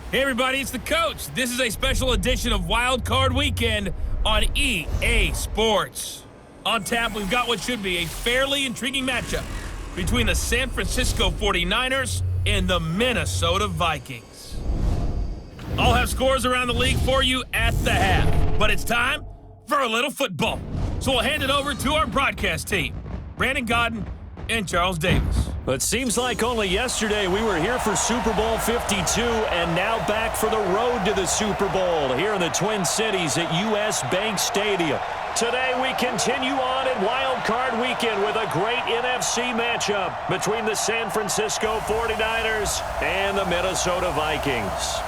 Hey everybody, it's the coach. This is a special edition of Wild Card Weekend on EA Sports. On tap, we've got what should be a fairly intriguing matchup between the San Francisco 49ers and the Minnesota Vikings. I'll have scores around the league for you at the half, but it's time for a little football. So we'll hand it over to our broadcast team, Brandon Godden and Charles Davis. It seems like only yesterday we were here for Super Bowl 52 and now back for the road to the Super Bowl here in the Twin Cities at US Bank Stadium. Today we continue on in Wild Card Weekend with a great NFC matchup between the San Francisco 49ers and the Minnesota Vikings.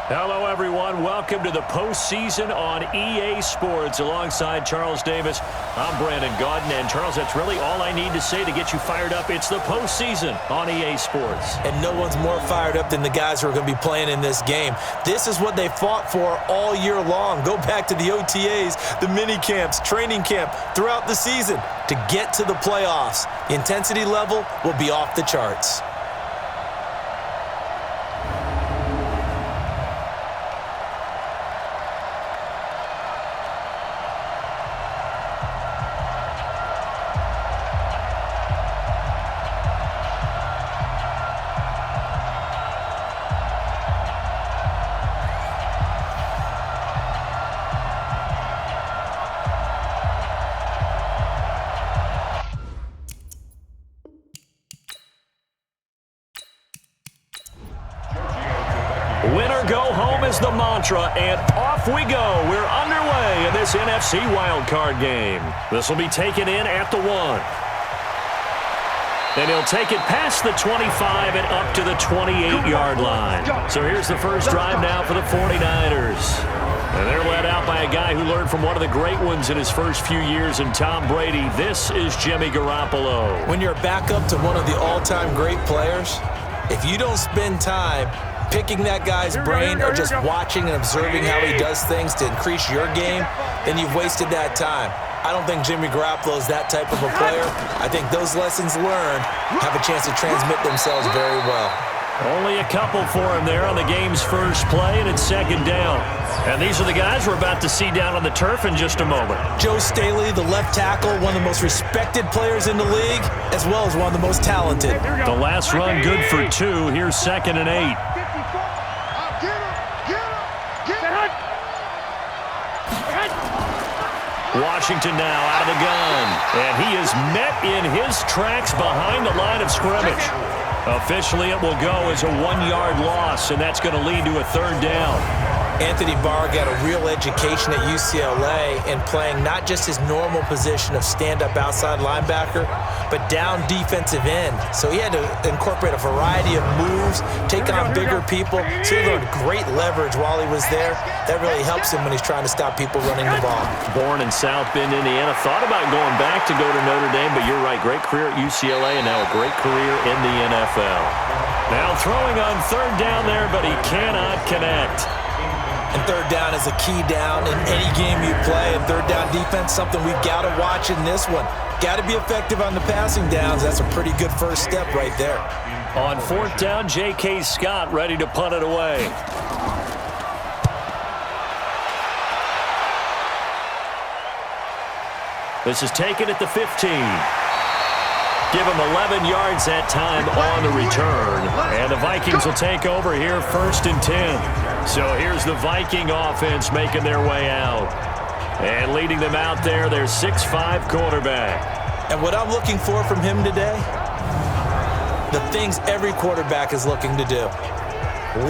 Hello, everyone. Welcome to the postseason on EA Sports. Alongside Charles Davis, I'm Brandon Godden. And, Charles, that's really all I need to say to get you fired up. It's the postseason on EA Sports. And no one's more fired up than the guys who are going to be playing in this game. This is what they fought for all year long. Go back to the OTAs, the mini camps, training camp, throughout the season to get to the playoffs. The intensity level will be off the charts. Winner go home is the mantra, and off we go. We're underway in this NFC wildcard game. This will be taken in at the 1. And he'll take it past the 25 and up to the 28-yard line. So here's the first drive now for the 49ers. And they're led out by a guy who learned from one of the great ones in his first few years in Tom Brady. This is Jimmy Garoppolo. When you're a backup to one of the all-time great players, if you don't spend time picking that guy's brain or just watching and observing how he does things to increase your game, then you've wasted that time. I don't think Jimmy Garoppolo is that type of a player. I think those lessons learned have a chance to transmit themselves very well. Only a couple for him there on the game's first play, and it's second down. And these are the guys we're about to see down on the turf in just a moment. Joe Staley, the left tackle, one of the most respected players in the league, as well as one of the most talented. The last run good for 2. Here's 2nd and 8. Washington now out of the gun. And he is met in his tracks behind the line of scrimmage. Officially, it will go as a 1-yard loss, and that's going to lead to a 3rd down. Anthony Barr got a real education at UCLA in playing not just his normal position of stand-up outside linebacker, but down defensive end. So he had to incorporate a variety of moves, take on bigger people. So he learned great leverage while he was there. That really helps him when he's trying to stop people running the ball. Born in South Bend, Indiana. Thought about going back to go to Notre Dame, but you're right. Great career at UCLA and now a great career in the NFL. Now throwing on 3rd down there, but he cannot connect. And 3rd down is a key down in any game you play. And 3rd down defense, something we've got to watch in this one. Got to be effective on the passing downs. That's a pretty good first step right there. On 4th down, J.K. Scott ready to punt it away. This is taken at the 15. Give him 11 yards that time on the return. And the Vikings will take over here 1st and 10. So here's the Viking offense making their way out. And leading them out there, their 6'5" quarterback. And what I'm looking for from him today, the things every quarterback is looking to do.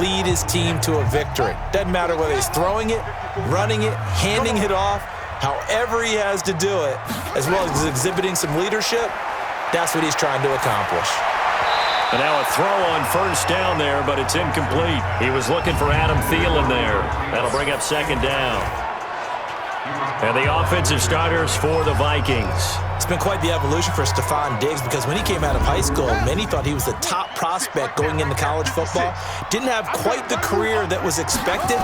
Lead his team to a victory. Doesn't matter whether he's throwing it, running it, handing it off, however he has to do it, as well as exhibiting some leadership. That's what he's trying to accomplish. And now a throw on 1st down there, but it's incomplete. He was looking for Adam Thielen there. That'll bring up 2nd down. And the offensive starters for the Vikings. It's been quite the evolution for Stephon Diggs because when he came out of high school, many thought he was the top prospect going into college football. Didn't have quite the career that was expected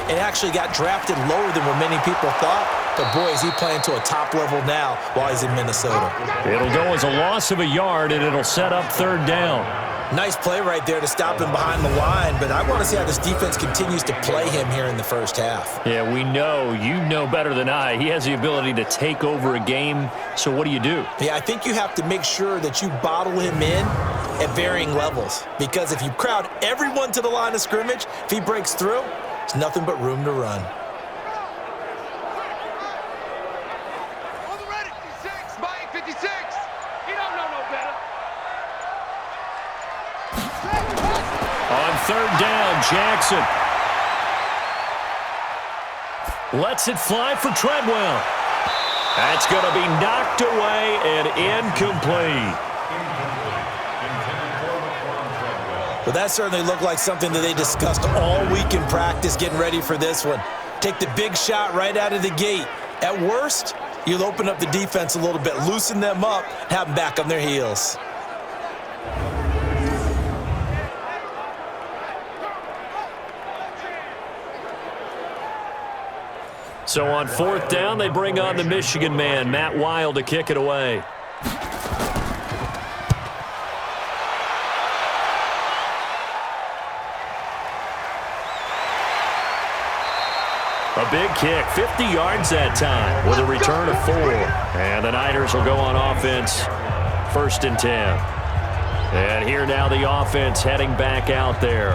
and actually got drafted lower than what many people thought. But, boy, is he playing to a top level now while he's in Minnesota. It'll go as a loss of a yard, and it'll set up 3rd down. Nice play right there to stop him behind the line, but I want to see how this defense continues to play him here in the first half. Yeah, we know, you know better than I, he has the ability to take over a game, so what do you do? Yeah, I think you have to make sure that you bottle him in at varying levels, because if you crowd everyone to the line of scrimmage, if he breaks through, there's nothing but room to run. On third down, Jackson lets it fly for Treadwell. That's going to be knocked away and incomplete. Well, that certainly looked like something that they discussed all week in practice getting ready for this one. Take the big shot right out of the gate. At worst, you'll open up the defense a little bit, loosen them up, have them back on their heels. So on fourth down, they bring on the Michigan man, Matt Wild, to kick it away. A big kick, 50 yards that time, with a return of 4. And the Niners will go on offense, 1st and 10. And here now the offense heading back out there.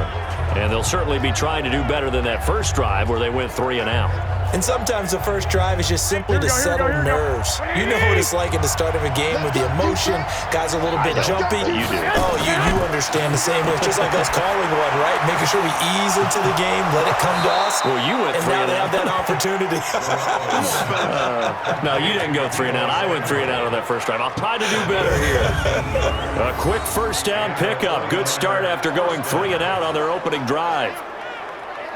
And they'll certainly be trying to do better than that first drive where they went 3 and out. And sometimes the first drive is just simply to settle nerves. You know what it's like at the start of a game with the emotion. Guys are a little bit jumpy. You do. Oh, you understand the same. It's just like us calling one, right? Making sure we ease into the game, let it come to us. Well, you went 3 and and now they out. have that opportunity. No, you didn't go 3 and out. I went 3 and out on that first drive. I'll try to do better here. A quick first down pickup. Good start after going 3 and out on their opening drive.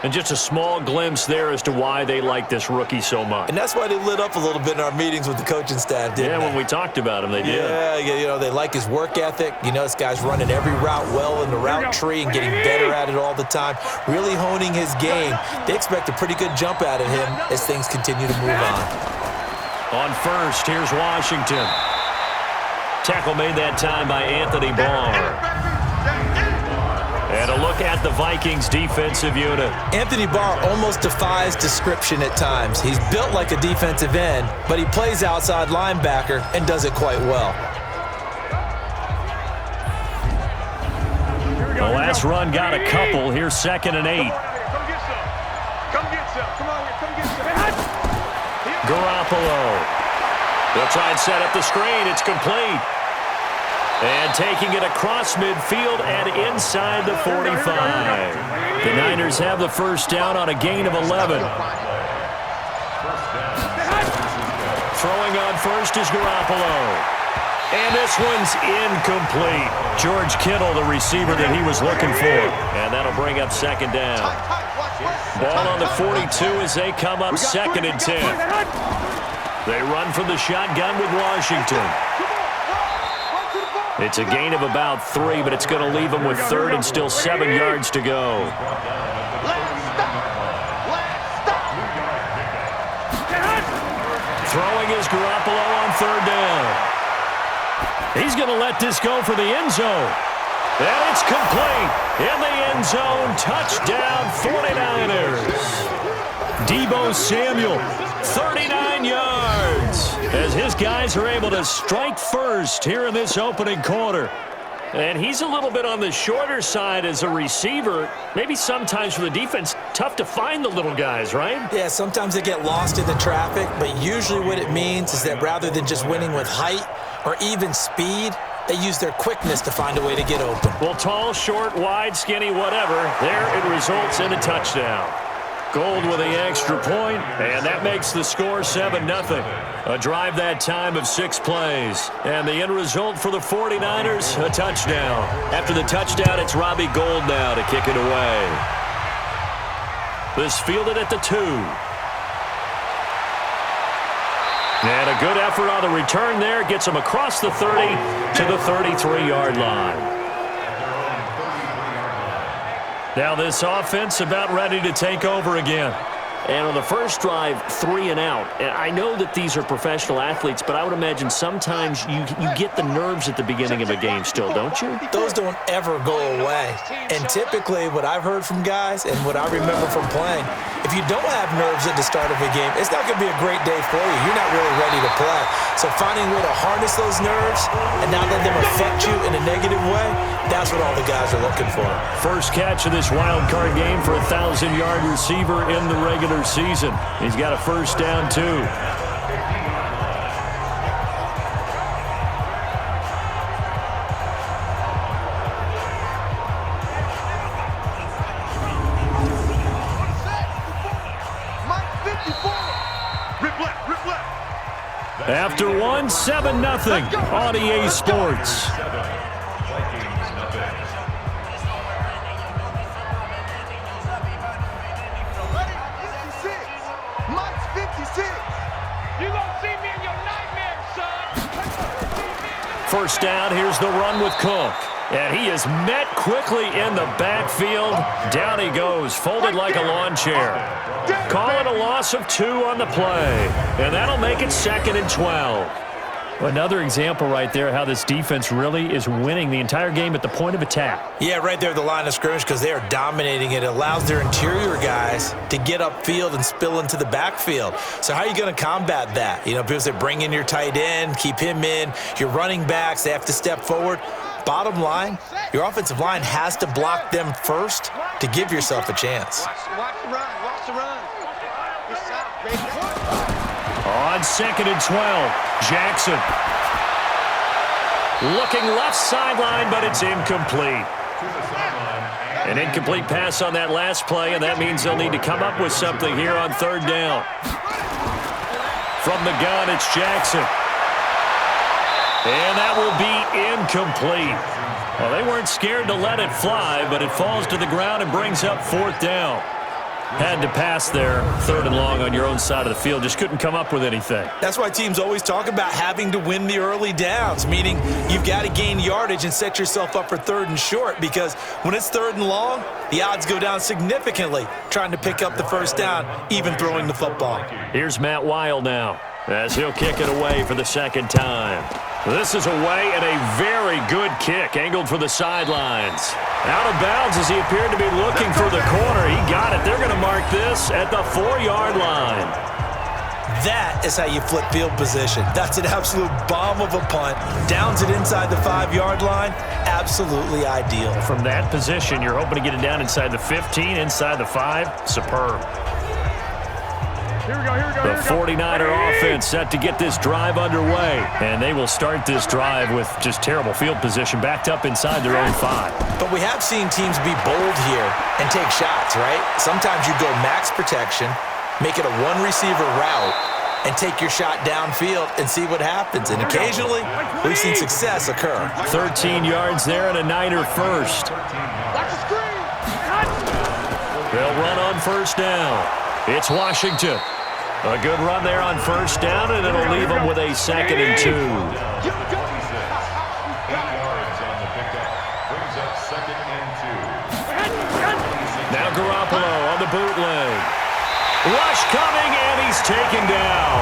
And just a small glimpse there as to why they like this rookie so much. And that's why they lit up a little bit in our meetings with the coaching staff, didn't they? Yeah, when we talked about him, they did. Yeah, you know, they like his work ethic. You know, this guy's running every route well in the route tree and getting better at it all the time, really honing his game. They expect a pretty good jump out of him as things continue to move on. On first, here's Washington. Tackle made that time by Anthony Barr. And a look at the Vikings defensive unit. Anthony Barr almost defies description at times. He's built like a defensive end, but he plays outside linebacker and does it quite well. The last run got a couple. Here's 2nd and 8. Garoppolo. They'll try and set up the screen. It's complete. And taking it across midfield and inside the 45. The Niners have the first down on a gain of 11. Throwing on first is Garoppolo. And this one's incomplete. George Kittle, the receiver that he was looking for. And that'll bring up 2nd down. Ball on the 42 as they come up 2nd and 10. They run from the shotgun with Washington. It's a gain of about 3, but it's going to leave them with 3rd and still 7 yards to go. Throwing is Garoppolo on 3rd down. He's going to let this go for the end zone. And it's complete. In the end zone, touchdown 49ers. Deebo Samuel, 39 yards, as his guys are able to strike first here in this opening quarter. And he's a little bit on the shorter side as a receiver. Maybe sometimes for the defense, tough to find the little guys, right? Yeah, sometimes they get lost in the traffic, but usually what it means is that rather than just winning with height or even speed, they use their quickness to find a way to get open. Well, tall, short, wide, skinny, whatever, there it results in a touchdown. Gold with the extra point, and that makes the score 7-0. A drive that time of 6 plays. And the end result for the 49ers, a touchdown. After the touchdown, it's Robbie Gould now to kick it away. This fielded at the 2. And a good effort on the return there. Gets him across the 30 to the 33-yard line. Now this offense about ready to take over again. And on the first drive, 3 and out. And I know that these are professional athletes, but I would imagine sometimes you get the nerves at the beginning of a game still, don't you? Those don't ever go away. And typically what I've heard from guys and what I remember from playing, if you don't have nerves at the start of a game, it's not going to be a great day for you. You're not really ready to play. So finding a way to harness those nerves and not let them affect you in a negative way, that's what all the guys are looking for. First catch of this wild card game for a 1,000-yard receiver in the regular season. He's got a first down, too. After one, 7-0 on EA Sports. First down, here's the run with Cook. And he is met quickly in the backfield. Down he goes, folded like a lawn chair. Call it a loss of 2 on the play. And that'll make it 2nd and 12. Another example right there how this defense really is winning the entire game at the point of attack. Yeah, right there at the line of scrimmage because they are dominating it. It allows their interior guys to get upfield and spill into the backfield. So how are you going to combat that? You know, people say bring in your tight end, keep him in. Your running backs, they have to step forward. Bottom line, your offensive line has to block them first to give yourself a chance. Watch the run. Watch the run. On 2nd and 12, Jackson. Looking left sideline, but it's incomplete. An incomplete pass on that last play, and that means they'll need to come up with something here on 3rd down. From the gun, it's Jackson. And that will be incomplete. Well, they weren't scared to let it fly, but it falls to the ground and brings up 4th down. Had to pass there, 3rd and long on your own side of the field. Just couldn't come up with anything. That's why teams always talk about having to win the early downs, meaning you've got to gain yardage and set yourself up for 3rd and short because when it's 3rd and long, the odds go down significantly trying to pick up the first down, even throwing the football. Here's Matt Weil now as he'll kick it away for the 2nd time. This is away and a very good kick, angled for the sidelines. Out of bounds as he appeared to be looking for the corner. He got it. They're going to mark this at the 4-yard line. That is how you flip field position. That's an absolute bomb of a punt. Downs it inside the 5-yard line. Absolutely ideal. From that position, you're hoping to get it down inside the 15, inside the 5. Superb. The 49er offense set to get this drive underway. And they will start this drive with just terrible field position backed up inside their own 5. But we have seen teams be bold here and take shots, right? Sometimes you go max protection, make it a one-receiver route, and take your shot downfield and see what happens. And occasionally, we've seen success occur. 13 yards there and a Niner first. They'll run on 1st down. It's Washington. A good run there on 1st down, and it'll leave them with a 2nd and 2. Now Garoppolo on the bootleg. Rush coming, and he's taken down.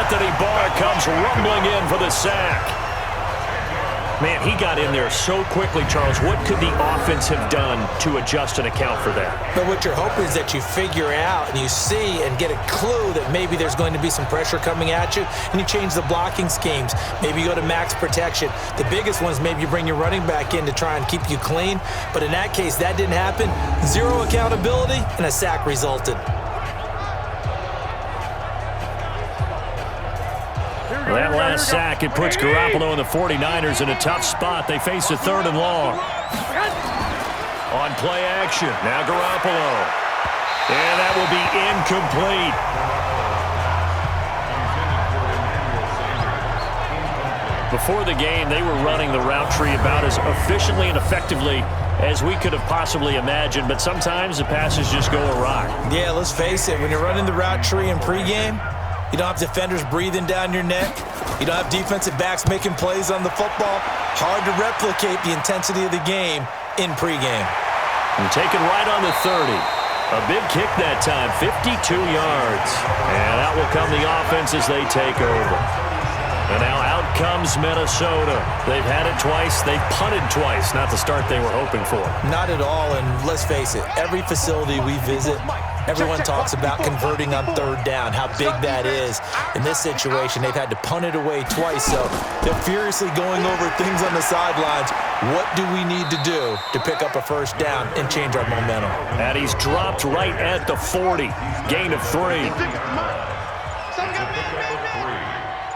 Anthony Barr comes rumbling in for the sack. Man, he got in there so quickly, Charles. What could the offense have done to adjust and account for that? But what you're hoping is that you figure out and you see and get a clue that maybe there's going to be some pressure coming at you, and you change the blocking schemes. Maybe you go to max protection. The biggest one is maybe you bring your running back in to try and keep you clean. But in that case, that didn't happen. 0 accountability, and a sack resulted. That last sack, it puts Garoppolo and the 49ers in a tough spot. They face a 3rd and long. On play action, now Garoppolo. And that will be incomplete. Before the game, they were running the route tree about as efficiently and effectively as we could have possibly imagined, but sometimes the passes just go awry. Yeah, let's face it, when you're running the route tree in pregame, you don't have defenders breathing down your neck. You don't have defensive backs making plays on the football. Hard to replicate the intensity of the game in pregame. And take it right on the 30. A big kick that time, 52 yards. And out will come the offense as they take over. And now out comes Minnesota. They've had it twice. They've punted twice. Not the start they were hoping for. Not at all, and let's face it, every facility we visit, everyone talks about converting on third down, how big that is. In this situation, they've had to punt it away twice, so they're furiously going over things on the sidelines. What do we need to do to pick up a first down and change our momentum? And he's dropped right at the 40. Gain of 3.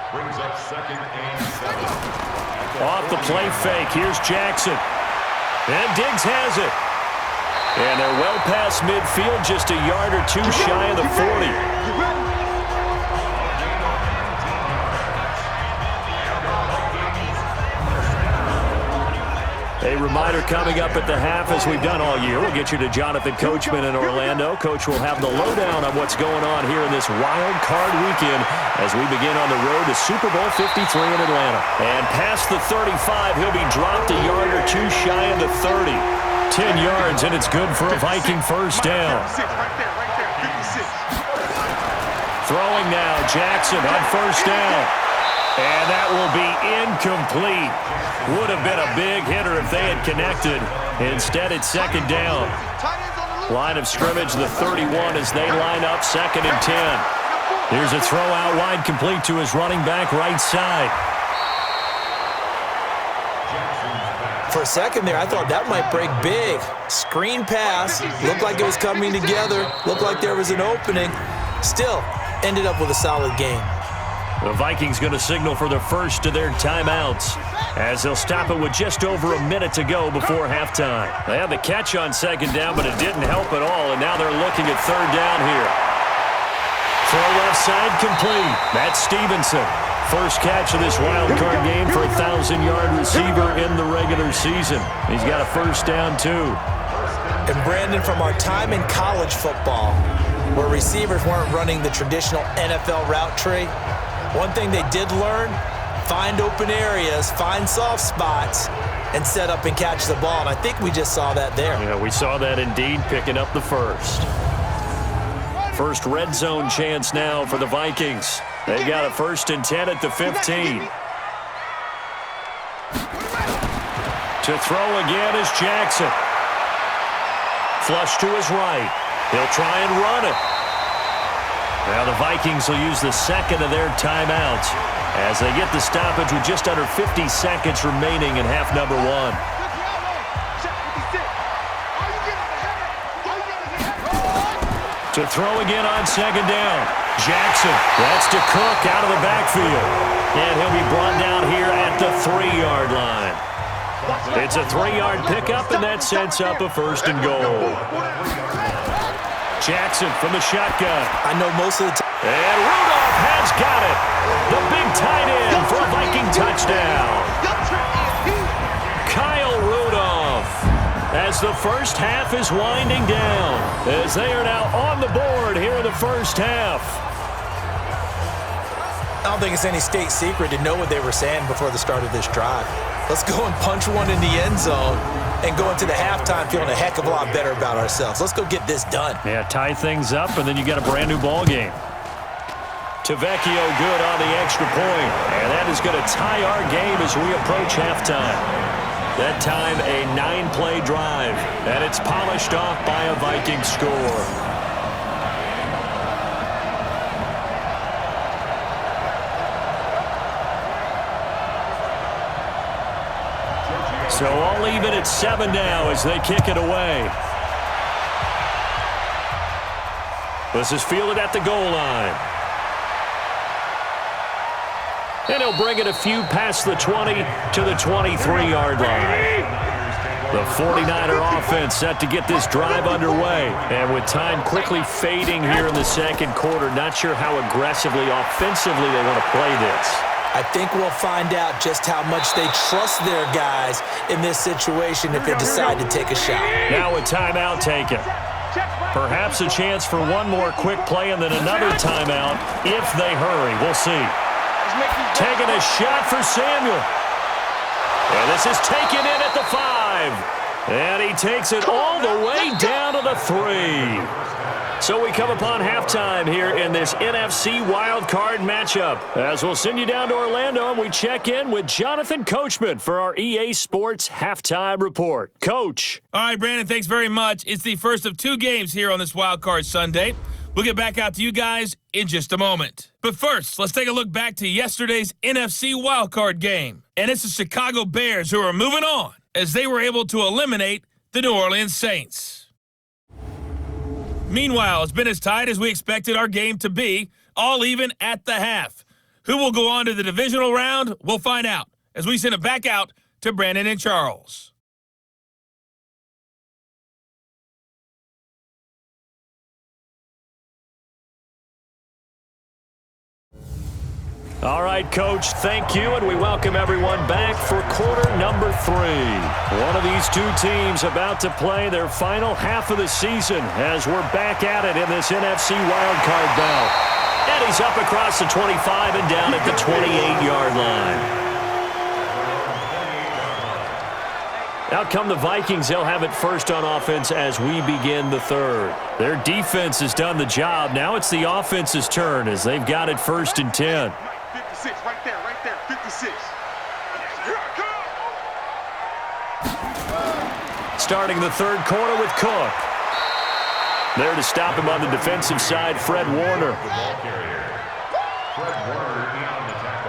Brings up 2nd and 7. Off the play fake, here's Jackson. And Diggs has it. And they're well past midfield, just a yard or two shy of the 40. A reminder coming up at the half, as we've done all year. We'll get you to Jonathan Coachman in Orlando. Coach will have the lowdown on what's going on here in this wild card weekend as we begin on the road to Super Bowl 53 in Atlanta. And past the 35, he'll be dropped a yard or two shy of the 30. 10 yards, and it's good for a Viking first down. Throwing now, Jackson on first down. And that will be incomplete. Would have been a big hitter if they had connected. Instead, it's second down. Line of scrimmage, the 31 as they line up, 2nd and 10. Here's a throw out wide, complete to his running back right side. For a second there, I thought that might break big. Screen pass, looked like it was coming together, looked like there was an opening. Still, ended up with a solid game. The Vikings going to signal for the first of their timeouts as they'll stop it with just over a minute to go before halftime. They had the catch on second down, but it didn't help at all, and now they're looking at third down here. Throw left side complete. That's Stevenson. First catch of this wild card game for a 1,000-yard receiver in the regular season. He's got a first down, too. And Brandon, from our time in college football, where receivers weren't running the traditional NFL route tree, one thing they did learn, find open areas, find soft spots, and set up and catch the ball. And I think we just saw that there. Yeah, we saw that indeed, picking up the first. First red zone chance now for the Vikings. They've got a 1st and 10 at the 15. To throw again is Jackson. Flush to his right. He'll try and run it. Now the Vikings will use the second of their timeouts as they get the stoppage with just under 50 seconds remaining in half number 1. To throw again on second down. Jackson, that's to Cook out of the backfield. And he'll be brought down here at the 3-yard line. It's a 3-yard pickup, and that sets up a 1st and goal. Jackson from the shotgun. I know most of the time. And Rudolph has got it. The big tight end for a Viking touchdown. Kyle Rudolph, as the first half is winding down, as they are now on the board here in the first half. I don't think it's any state secret to know what they were saying before the start of this drive. Let's go and punch one in the end zone and go into the halftime feeling a heck of a lot better about ourselves. Let's go get this done. Yeah, tie things up, and then you got a brand new ball game. Tavecchio good on the extra point, and that is going to tie our game as we approach halftime. That time a 9-play drive, and it's polished off by a Viking score. So all even at 7 now as they kick it away. This is fielded at the goal line. And he'll bring it a few past the 20 to the 23-yard line. The 49er offense set to get this drive underway. And with time quickly fading here in the second quarter, not sure how aggressively, offensively they want to play this. I think we'll find out just how much they trust their guys in this situation if they decide to take a shot. Now a timeout taken. Perhaps a chance for one more quick play and then another timeout if they hurry. We'll see. Taking a shot for Samuel. And this is taken in at the 5. And he he takes it all the way down to the 3. So we come upon halftime here in this NFC wildcard matchup. As we'll send you down to Orlando, and we check in with Jonathan Coachman for our EA Sports Halftime Report. Coach. All right, Brandon, thanks very much. It's the first of 2 games here on this wildcard Sunday. We'll get back out to you guys in just a moment. But first, let's take a look back to yesterday's NFC wildcard game. And it's the Chicago Bears who are moving on as they were able to eliminate the New Orleans Saints. Meanwhile, it's been as tight as we expected our game to be, all even at the half. Who will go on to the divisional round? We'll find out as we send it back out to Brandon and Charles. All right, Coach, thank you, and we welcome everyone back for quarter number 3. One of these 2 teams about to play their final half of the season as we're back at it in this NFC wildcard bout. And he's up across the 25 and down at the 28-yard line. Out come the Vikings. They'll have it first on offense as we begin the 3rd. Their defense has done the job. Now it's the offense's turn as they've got it first and 10. 56, right there, 56. Here I come. Starting the 3rd quarter with Cook. There to stop him on the defensive side, Fred Warner.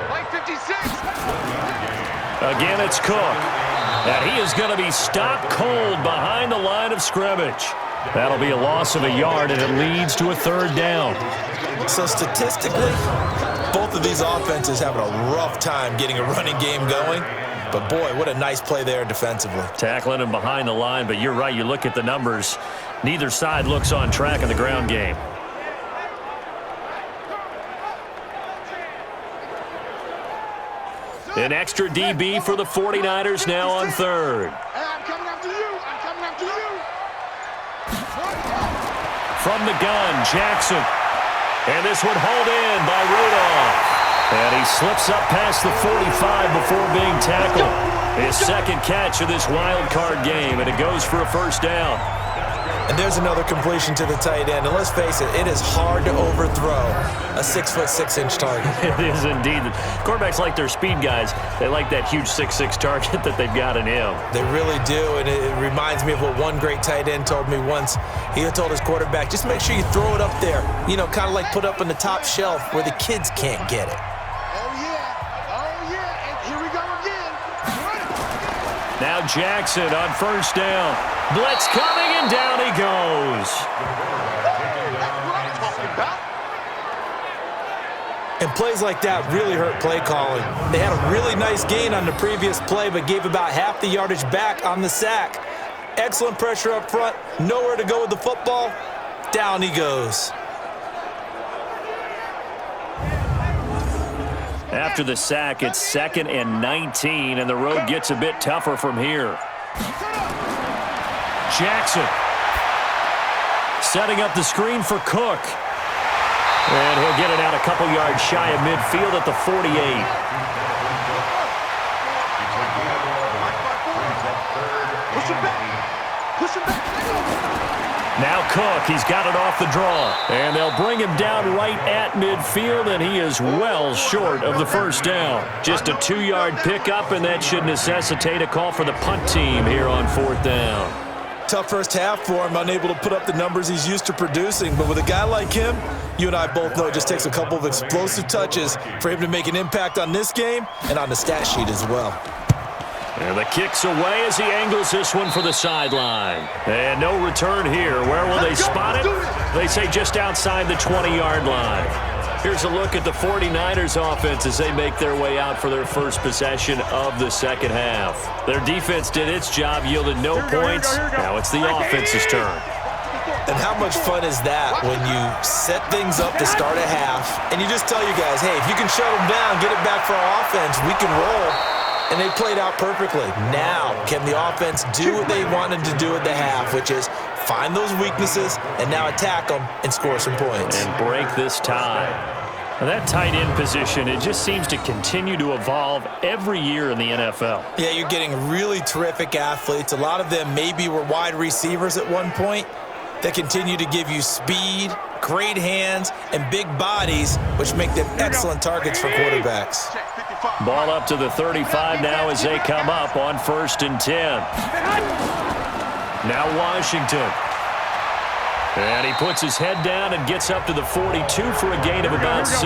Like 56. Again, it's Cook. And he is going to be stopped cold behind the line of scrimmage. That'll be a loss of a yard, and it leads to a 3rd down. So statistically, both of these offenses having a rough time getting a running game going. But, boy, what a nice play there defensively. Tackling him behind the line, but you're right. You look at the numbers. Neither side looks on track in the ground game. An extra DB for the 49ers now on 3rd. I'm coming after you. I'm coming after you. From the gun, Jackson. And this one hauled in by Rudolph. And he slips up past the 45 before being tackled. His 2nd catch of this wild card game, and it goes for a 1st down. And there's another completion to the tight end. And let's face it is hard to overthrow a 6'6" target. It is indeed. Quarterbacks like their speed guys. They like that huge 6'6" target that they've got in him. They really do, and it reminds me of what one great tight end told me once. He told his quarterback, just make sure you throw it up there, kind of like put up on the top shelf where the kids can't get it. Oh, yeah, and here we go again. Now Jackson on 1st down. Blitz coming, and down he goes. And plays like that really hurt play calling. They had a really nice gain on the previous play, but gave about half the yardage back on the sack. Excellent pressure up front, nowhere to go with the football. Down he goes. After the sack, it's 2nd and 19, and the road gets a bit tougher from here. Jackson setting up the screen for Cook. And he'll get it out a couple yards shy of midfield at the 48. Push him back. Now Cook, he's got it off the draw. And they'll bring him down right at midfield, and he is well short of the 1st down. Just a 2-yard pickup, and that should necessitate a call for the punt team here on 4th down. Tough first half for him, unable to put up the numbers he's used to producing. But with a guy like him, you and I both know it just takes a couple of explosive touches for him to make an impact on this game and on the stat sheet as well. And the kick's away as he angles this one for the sideline. And no return here. Where will they spot it? They say just outside the 20-yard line. Here's a look at the 49ers offense as they make their way out for their first possession of the 2nd half. Their defense did its job, yielded no points. Now it's the offense's turn. And how much fun is that when you set things up to start a half and you just tell your guys, hey, if you can shut them down, get it back for our offense, we can roll. And they played out perfectly. Now, can the offense do what they wanted to do at the half, which is find those weaknesses and now attack them and score some points. And break this tie. That tight end position, it just seems to continue to evolve every year in the NFL. Yeah, you're getting really terrific athletes. A lot of them maybe were wide receivers at one point that continue to give you speed, great hands, and big bodies, which make them excellent targets for quarterbacks. Ball up to the 35 now as they come up on 1st and 10. Now Washington. And he puts his head down and gets up to the 42 for a gain of about 6.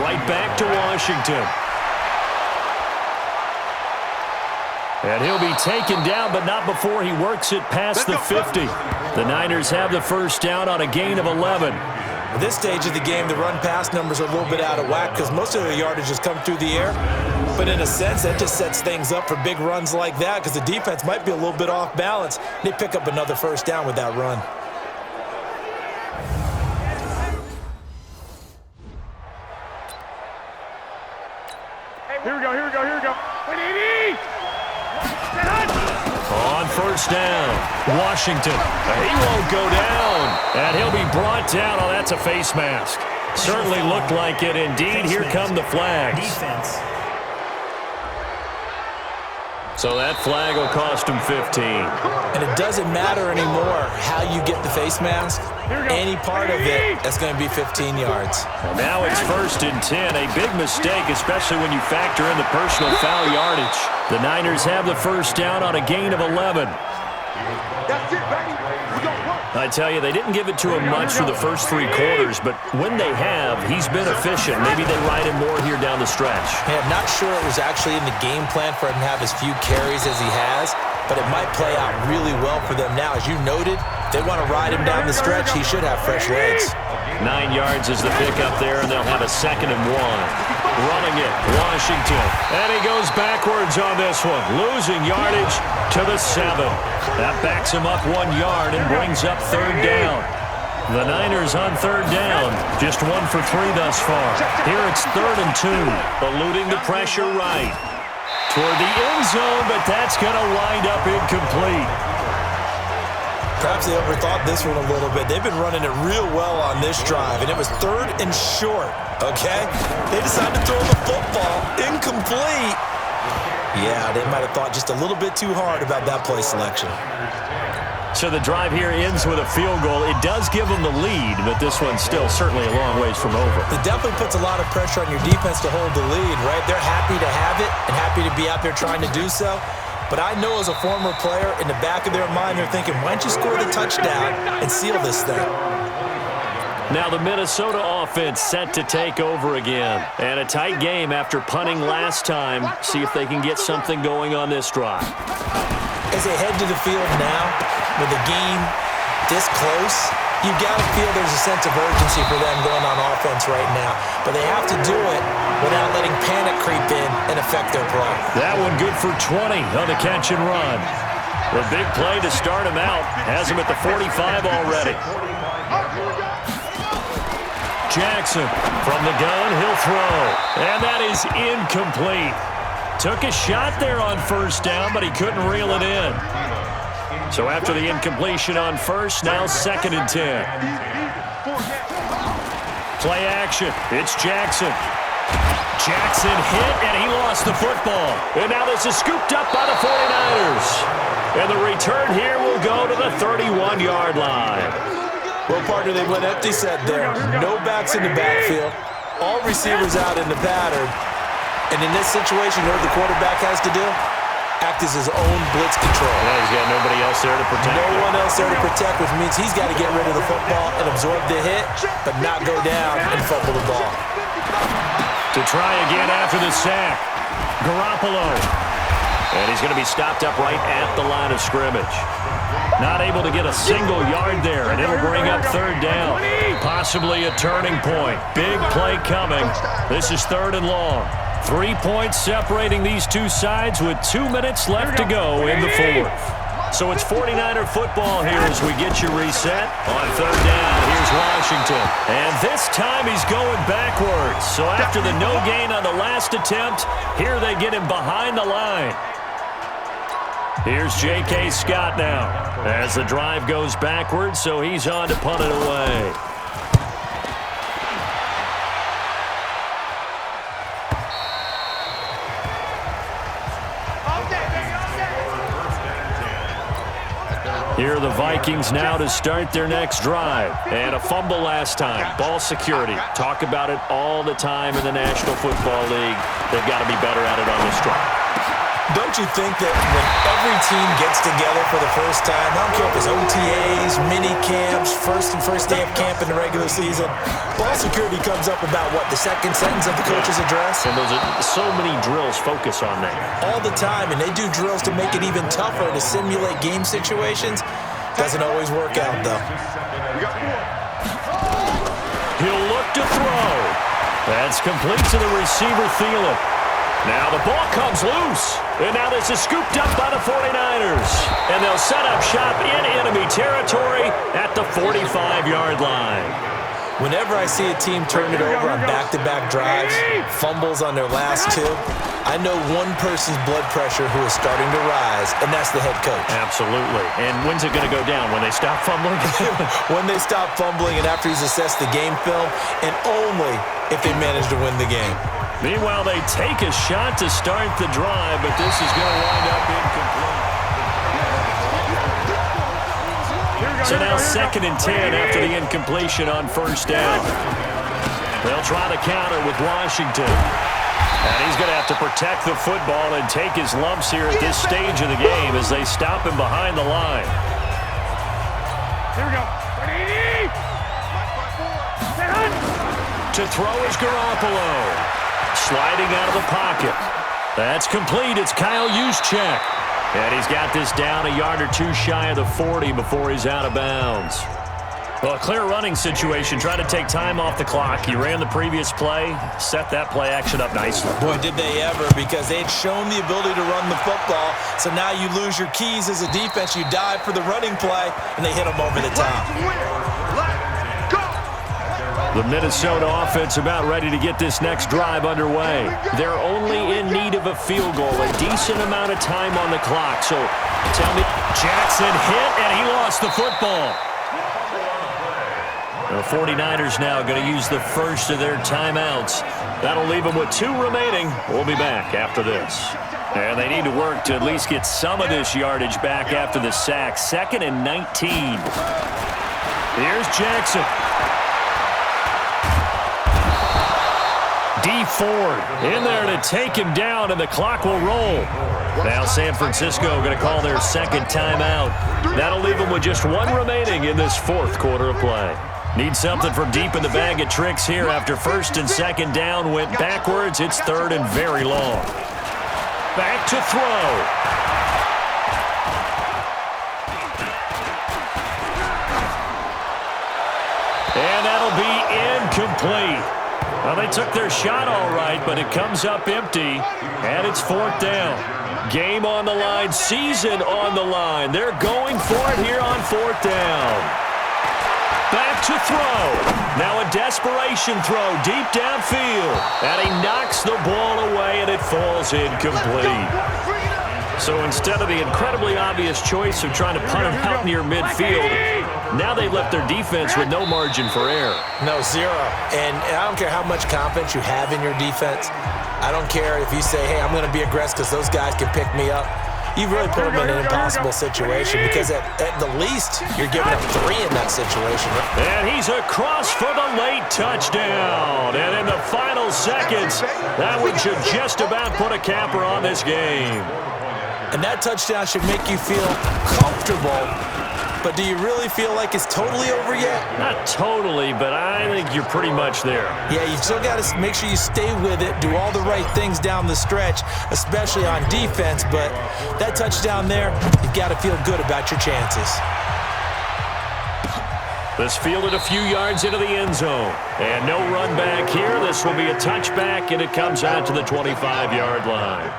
Right back to Washington. And he'll be taken down, but not before he works it past the 50. The Niners have the first down on a gain of 11. At this stage of the game, the run-pass numbers are a little bit out of whack because most of the yardage has come through the air. But in a sense, that just sets things up for big runs like that because the defense might be a little bit off balance. They pick up another first down with that run. Here we go. On 1st down, Washington. He won't go down, and he'll be brought down. Oh, that's a face mask. Certainly looked like it. Indeed, here come the flags. Defense. So that flag will cost him 15. And it doesn't matter anymore how you get the face mask. Any part of it, that's going to be 15 yards. And now it's 1st and 10. A big mistake, especially when you factor in the personal foul yardage. The Niners have the first down on a gain of 11. That's it, baby. We gonna work. I tell you, they didn't give it to him much for the first 3 quarters, but when they have, he's been efficient. Maybe they ride him more here down the stretch. Hey, I'm not sure it was actually in the game plan for him to have as few carries as he has, but it might play out really well for them now. As you noted, they want to ride him down the stretch. He should have fresh legs. 9 yards is the pickup there, and they'll have a 2nd and 1. Running it, Washington. And he goes backwards on this one, losing yardage to the 7. That backs him up 1 yard and brings up 3rd down. The Niners on 3rd down, just 1 for 3 thus far. Here it's 3rd and 2, eluding the pressure right. Toward the end zone, but that's going to wind up incomplete. Perhaps they overthought this one a little bit. They've been running it real well on this drive, and it was 3rd and short, okay? They decided to throw the football. Incomplete. Yeah, they might have thought just a little bit too hard about that play selection. So the drive here ends with a field goal. It does give them the lead, but this one's still certainly a long ways from over. It definitely puts a lot of pressure on your defense to hold the lead, right? They're happy to have it and happy to be out there trying to do so. But I know as a former player, in the back of their mind, they're thinking, why don't you score the touchdown and seal this thing? Now the Minnesota offense set to take over again. And a tight game after punting last time. See if they can get something going on this drive. As they head to the field now, with the game this close, you've got to feel there's a sense of urgency for them going on offense right now. But they have to do it without letting panic creep in and affect their play. That one good for 20 on the catch and run. The big play to start him out has him at the 45 already. Jackson from the gun, he'll throw. And that is incomplete. Took a shot there on 1st down, but he couldn't reel it in. So after the incompletion on 1st, now 2nd and 10. Play action. It's Jackson. Jackson hit, and he lost the football. And now this is scooped up by the 49ers. And the return here will go to the 31-yard line. Well, partner, they went empty set there. No backs in the backfield. All receivers out in the pattern. And in this situation, you know what the quarterback has to do? Act as his own blitz control. Yeah, he's got nobody else there to protect. No one else there to protect, which means he's got to get rid of the football and absorb the hit, but not go down and fumble the ball. To try again after the sack. Garoppolo. And he's going to be stopped up right at the line of scrimmage. Not able to get a single yard there, and it'll bring up 3rd down. Possibly a turning point. Big play coming. This is 3rd and long. 3 points separating these two sides with 2 minutes left to go in the 4th. So it's 49er football here as we get you reset. On 3rd down, here's Washington. And this time he's going backwards. So after the no gain on the last attempt, here they get him behind the line. Here's J.K. Scott now as the drive goes backwards, so he's on to punt it away. Here are the Vikings now to start their next drive. And a fumble last time. Ball security. Talk about it all the time in the National Football League. They've got to be better at it on this drive. Don't you think that when every team gets together for the first time, I don't care if it's OTAs, mini camps, first day of camp in the regular season, ball security comes up about what, the second sentence of the coach's address? And those are so many drills focus on that. All the time, and they do drills to make it even tougher to simulate game situations. Doesn't always work out, though. He'll look to throw. That's complete to the receiver, Thielen. Now the ball comes loose. And now this is scooped up by the 49ers. And they'll set up shop in enemy territory at the 45-yard line. Whenever I see a team turn it over on back-to-back drives, fumbles on their last two, I know one person's blood pressure who is starting to rise, and that's the head coach. Absolutely. And when's it going to go down? When they stop fumbling? When they stop fumbling and after he's assessed the game film, and only if they manage to win the game. Meanwhile, they take a shot to start the drive, but this is going to wind up incomplete. So now 2nd and 10 after the incompletion on first down. They'll try to counter with Washington. And he's going to have to protect the football and take his lumps here at this stage of the game as they stop him behind the line. Here we go. To throw is Garoppolo. Sliding out of the pocket. That's complete. It's Kyle Juszczyk. And he's got this down a yard or two shy of the 40 before he's out of bounds. Well, a clear running situation. Trying to take time off the clock. He ran the previous play, set that play action up nicely. Boy, did they ever, because they had shown the ability to run the football. So now you lose your keys as a defense. You dive for the running play, and they hit them over the top. The Minnesota offense about ready to get this next drive underway. They're only in need of a field goal, a decent amount of time on the clock. So tell me, Jackson hit, and he lost the football. The 49ers now going to use the first of their timeouts. That'll leave them with 2 remaining. We'll be back after this. And they need to work to at least get some of this yardage back after the sack. 2nd and 19. Here's Jackson. D. Ford in there to take him down, and the clock will roll. Now San Francisco going to call their 2nd timeout. That'll leave them with just 1 remaining in this 4th quarter of play. Need something from deep in the bag of tricks here after 1st and 2nd down went backwards. It's 3rd and very long. Back to throw. And that'll be incomplete. Well, they took their shot all right, but it comes up empty, and it's 4th down. Game on the line, season on the line. They're going for it here on 4th down. Back to throw. Now a desperation throw deep downfield, and he knocks the ball away, and it falls incomplete. So instead of the incredibly obvious choice of trying to punt it out near midfield, now they've left their defense with no margin for error. No, 0. And I don't care how much confidence you have in your defense. I don't care if you say, hey, I'm going to be aggressive because those guys can pick me up. You've really put them in an impossible situation because at the least, you're giving up 3 in that situation. And he's across for the late touchdown. And in the final seconds, that one should just about put a capper on this game. And that touchdown should make you feel comfortable. But do you really feel like it's totally over yet? Not totally, but I think you're pretty much there. Yeah, you still got to make sure you stay with it, do all the right things down the stretch, especially on defense. But that touchdown there, you've got to feel good about your chances. This fielded a few yards into the end zone. And no run back here. This will be a touchback, and it comes out to the 25-yard line.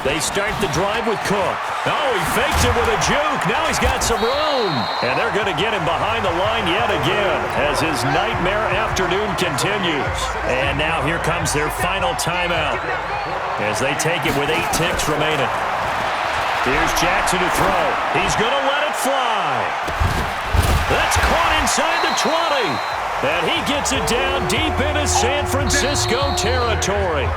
They start the drive with Cook. Oh, he faked it with a juke. Now he's got some room. And they're going to get him behind the line yet again as his nightmare afternoon continues. And now here comes their final timeout as they take it with 8 ticks remaining. Here's Jackson to throw. He's going to let it fly. That's caught inside the 20. And he gets it down deep into San Francisco territory.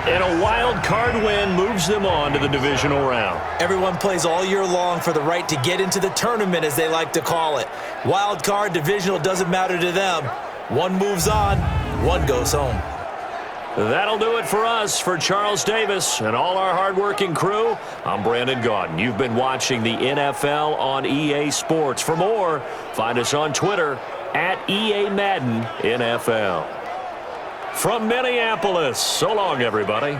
And a wild card win moves them on to the divisional round. Everyone plays all year long for the right to get into the tournament, as they like to call it. Wild card, divisional, doesn't matter to them. One moves on, one goes home. That'll do it for us. For Charles Davis and all our hardworking crew, I'm Brandon Gaudin. You've been watching the NFL on EA Sports. For more, find us on Twitter at EA Madden NFL. From Minneapolis, so long, everybody.